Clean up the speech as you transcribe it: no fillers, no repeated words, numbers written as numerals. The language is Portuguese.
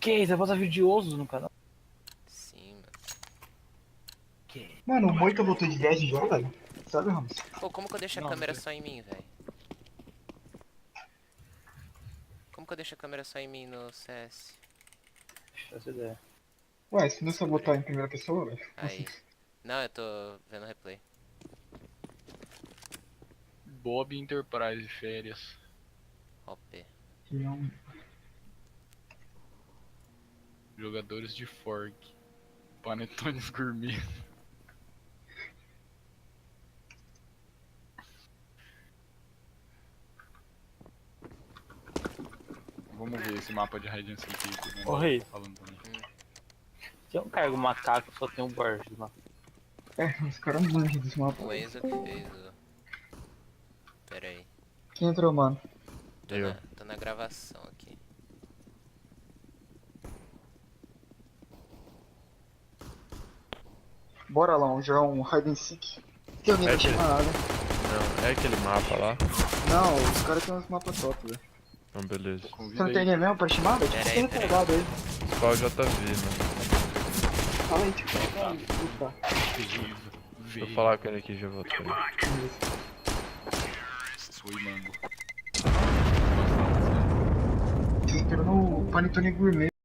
Que? Você bota videosos no canal? Sim, mano. Que? Mano, o Moita voltou de 10 já, velho. Sabe, Ramos? Pô, como que eu deixo a Não, câmera não só em mim, velho? Como que eu deixo a câmera só em mim no CS? Essa ideia. Ué, se não é só Descobri. botar em primeira pessoa, velho. Aí. Não, eu tô vendo o replay. Bob Enterprise, férias. OP. Não. Jogadores de Fork. Panetones Gourmet. Vamos ver esse mapa de Hide and Seek aí que o Ô, Rei. tá falando também. Tem um cargo macaco, só tem um Borges lá. É, os caras manjam desse mapa. O velho. Enzo que fez o... Pera aí. Quem entrou, mano? Eu. Tô na gravação aqui. Bora lá, jogar um hide and seek. Tem alguém pra É que- chamar nada. Não, é aquele mapa lá? Não, os caras têm uns mapas top, velho. Então, beleza. Você Convida não tem aí. ninguém mesmo pra chamar, velho? Tipo, Pera tem aí, pera aí. retardado aí. Qual já tá vindo? Fala aí, tipo, puta. Vou falar com ele aqui e já volto aí. Oi, Mango. Tô esperando o Panetone Gourmet